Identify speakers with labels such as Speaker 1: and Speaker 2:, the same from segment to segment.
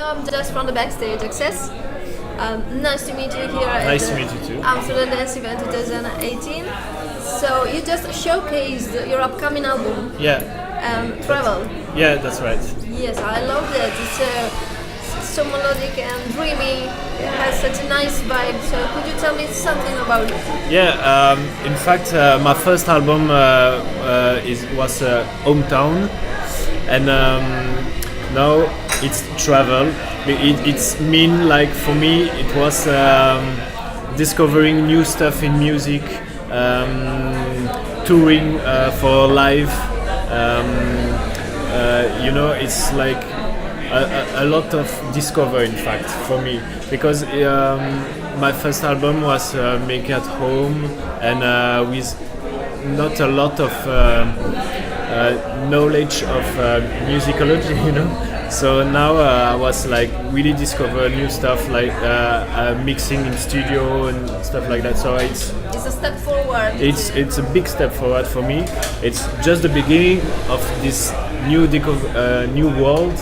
Speaker 1: No, I'm just from the backstage access. Nice to meet you here
Speaker 2: Nice
Speaker 1: at
Speaker 2: to meet you too.
Speaker 1: Amsterdam Dance Event 2018. So you just showcased your upcoming album,
Speaker 2: Yeah,
Speaker 1: Travel.
Speaker 2: yeah, that's right.
Speaker 1: Yes, I love that. It's so melodic and dreamy. It has such a nice vibe. So could you tell me something about it?
Speaker 2: Yeah, in fact, my first album was Hometown, and now it's Travel. It's mean like for me it was discovering new stuff in music, touring for live. It's like a lot of discover in fact for me, because my first album was make at home and with not a lot of knowledge of musicology, So now I was like really discover new stuff, like mixing in studio and stuff like that. So
Speaker 1: It's a step forward.
Speaker 2: it's a big step forward for me. It's just the beginning of this new world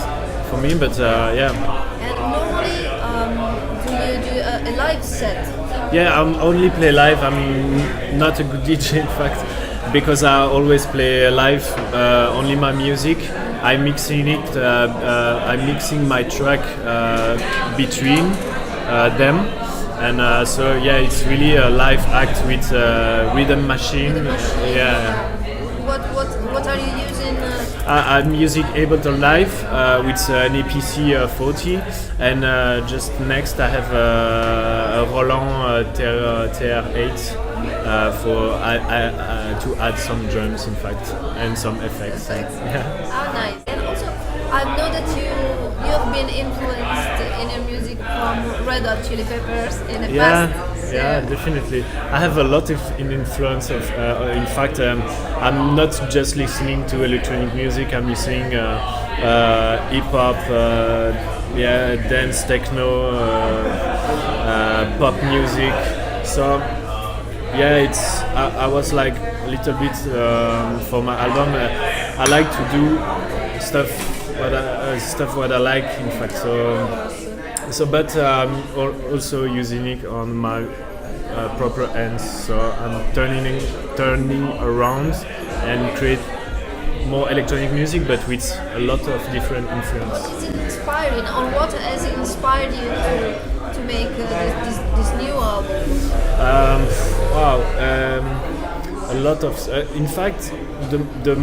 Speaker 2: for me. But yeah.
Speaker 1: And normally, do you do a live set?
Speaker 2: Yeah, I'm only play live. I'm not a good DJ in fact, because I always play live only my music. I'm mixing it. I'm mixing my track between them, and so yeah, it's really a live act with rhythm machine. Yeah.
Speaker 1: What are you using?
Speaker 2: I'm using Ableton Live with an EPC 40, and just next I have a Roland TR8 to add some drums, in fact, and some effects. Yeah.
Speaker 1: Ah, nice. And also, I know that you've been influenced in your music from Red Hot Chili Peppers in the past. So
Speaker 2: Yeah, definitely. I have a lot of influence of. In fact, I'm not just listening to electronic music. I'm listening hip hop, dance, techno, pop music. So yeah, I was like a little bit for my album. I like to do stuff what I like. In fact, but also using it on my proper ends. So I'm turning around and create more electronic music, but with a lot of different influence.
Speaker 1: what is inspiring, or what has inspired you to make this new album?
Speaker 2: A lot of. In fact, the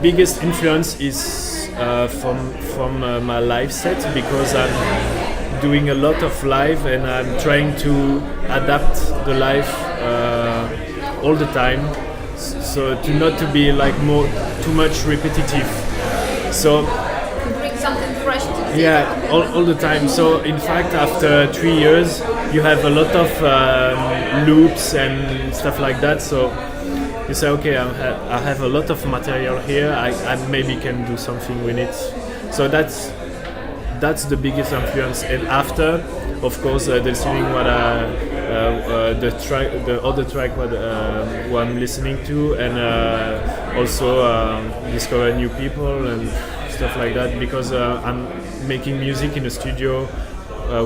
Speaker 2: biggest influence is from my live set, because I'm doing a lot of live and I'm trying to adapt the live all the time, so not to be like too much repetitive. So
Speaker 1: Bring something fresh to the table.
Speaker 2: yeah, all the time. So in fact, after 3 years, you have a lot of loops and stuff like that. So you say, okay, I have a lot of material here. I maybe can do something with it. So that's the biggest influence. And after, of course, listening what the other track what I'm listening to, and also discover new people and stuff like that, because I'm making music in a studio,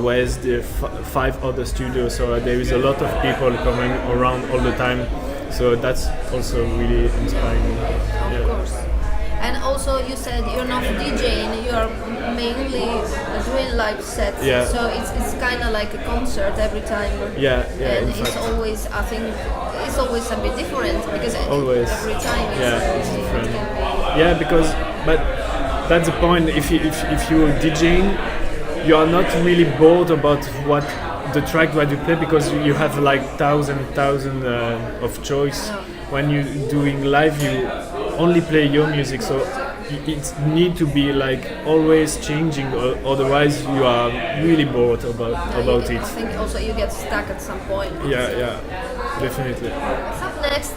Speaker 2: whereas the 5 other studios, so there is a lot of people coming around all the time, so that's also really inspiring me.
Speaker 1: Of course. And also, you said you're not DJing; you're mainly doing live sets.
Speaker 2: Yeah.
Speaker 1: So it's kind of like a concert every time.
Speaker 2: Yeah,
Speaker 1: And
Speaker 2: in
Speaker 1: it's
Speaker 2: fact.
Speaker 1: always, I think, it's always a bit different, because
Speaker 2: Always.
Speaker 1: every time
Speaker 2: It's
Speaker 1: it
Speaker 2: different.
Speaker 1: can be.
Speaker 2: Yeah, but that's the point. If you're DJing, you are not really bored about what the track that you play, because you have like thousand of choice.
Speaker 1: Yeah.
Speaker 2: When you're doing live, you only play your music, so it need to be like always changing, otherwise you are really bored about it.
Speaker 1: I think also you get stuck at some point.
Speaker 2: Yeah, definitely.
Speaker 1: What's up next?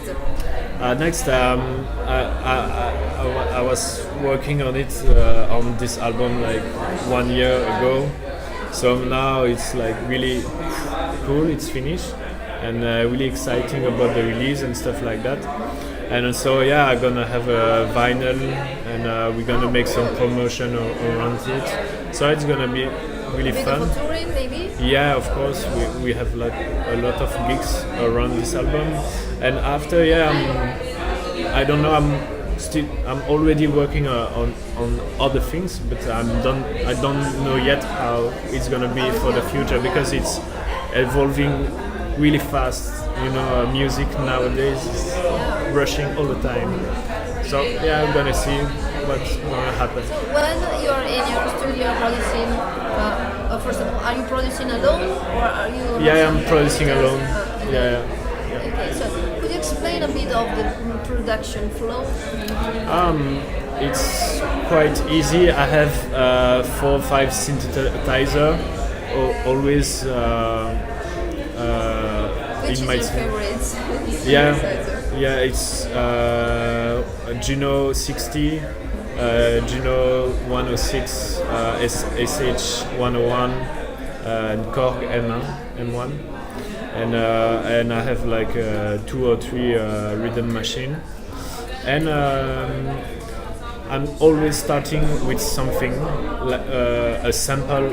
Speaker 2: Next, I was working on it on this album like 1 year ago. So now it's like really cool. It's finished, and really exciting about the release and stuff like that. And so yeah, I'm gonna have a vinyl, and we're gonna make some promotion around it. So it's gonna be really
Speaker 1: Bit
Speaker 2: fun.
Speaker 1: of a touring, maybe?
Speaker 2: Yeah, of course, we have like a lot of gigs around this album, and after, I don't know, I'm already working on other things, but I don't know yet how it's gonna be for the future, because it's evolving really fast. You know, music nowadays is rushing all the time. So yeah, I'm gonna see what's gonna happen.
Speaker 1: When you're in your studio producing, first of all, are you producing alone or are you?
Speaker 2: Yeah, I'm producing alone. Yeah.
Speaker 1: Okay, so could you explain a bit of the production flow?
Speaker 2: It's quite easy. I have 4 or 5 synthesizer always
Speaker 1: Which
Speaker 2: in
Speaker 1: is
Speaker 2: my
Speaker 1: your favorite?
Speaker 2: yeah, it's Juno 60, Juno 106, SH 101, and Korg M1, and I have like 2 or 3 rhythm machine, and I'm always starting with something, a sample,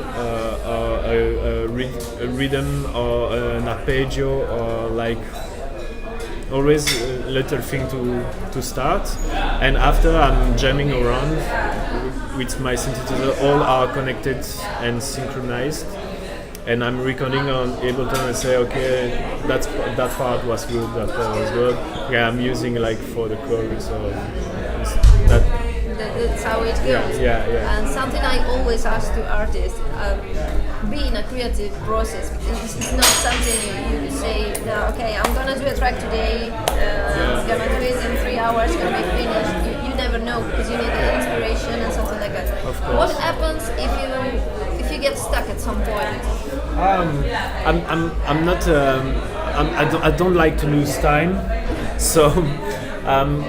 Speaker 2: or a rhythm, or an arpeggio, or like always a little thing to start. And after I'm jamming around with my synthesizer, all are connected and synchronized. And I'm recording on Ableton and say, okay, that part was good, that part was good. Yeah, I'm using like for the chorus, so that.
Speaker 1: That's how it goes.
Speaker 2: Yeah.
Speaker 1: And something I always ask to artists, being a creative process, because it's not something you say, no, okay, I'm gonna do a track today, I'm gonna do it in 3 hours, it's gonna be finished. You never know, because you need the inspiration and something like that.
Speaker 2: Of course.
Speaker 1: What happens if you get stuck at some point?
Speaker 2: I'm not. I don't like to lose time, so.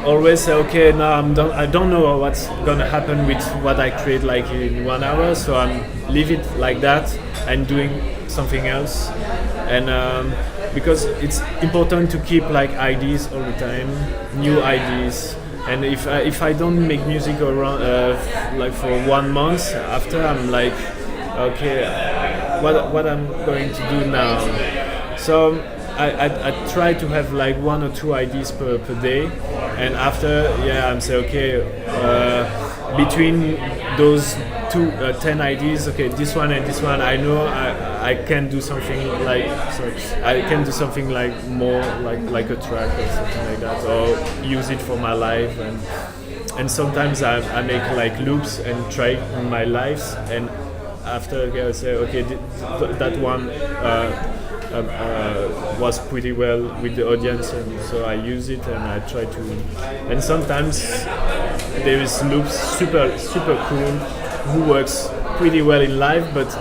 Speaker 2: Always say, okay, now I don't know what's gonna happen with what I create like in 1 hour, so I'm leave it like that and doing something else. And because it's important to keep like ideas all the time, new ideas. And if I don't make music around like for 1 month, after I'm like, okay, what I'm going to do now? So I try to have like 1 or 2 ideas per day, and after I'm say, okay, between those 10 ideas, okay, this one and this one, I know I can do something like, I can do something like more like a track or something like that, or use it for my life. And sometimes I make like loops and try in my lives, and after I say, okay, that one was pretty well with the audience, and so I use it and I try to. And sometimes there is loops super cool who works pretty well in live, but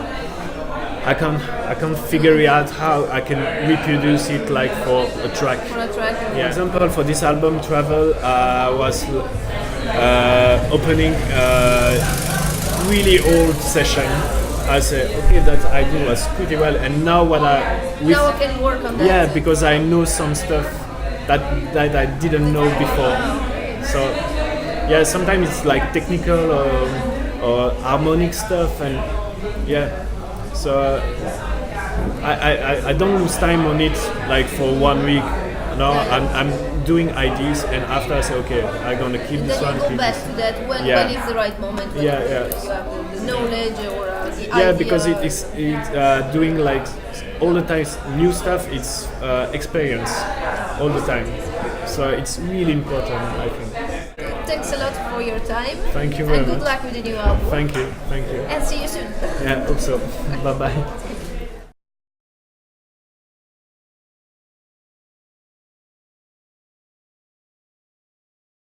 Speaker 2: I can't figure out how I can reproduce it like for a track.
Speaker 1: For a track.
Speaker 2: Yeah. For example, for this album Travel, was opening really old session. I said, okay, that idea was pretty well, and now now
Speaker 1: I can work on that.
Speaker 2: Yeah, because I know some stuff that I didn't know before. So yeah, sometimes it's like technical or harmonic stuff, and so I don't lose time on it like for 1 week. No, I'm doing ideas, and after I say, okay, I'm gonna keep this one.
Speaker 1: Then you go back to that when is the right moment. When you have the knowledge or the idea.
Speaker 2: Because it's doing like all the time new stuff. It's experience all the time, so it's really important, I think.
Speaker 1: Thanks a lot for your time.
Speaker 2: Thank you very much.
Speaker 1: And good luck with the new album.
Speaker 2: Thank you.
Speaker 1: And see you soon.
Speaker 2: Yeah, hope so. Bye bye.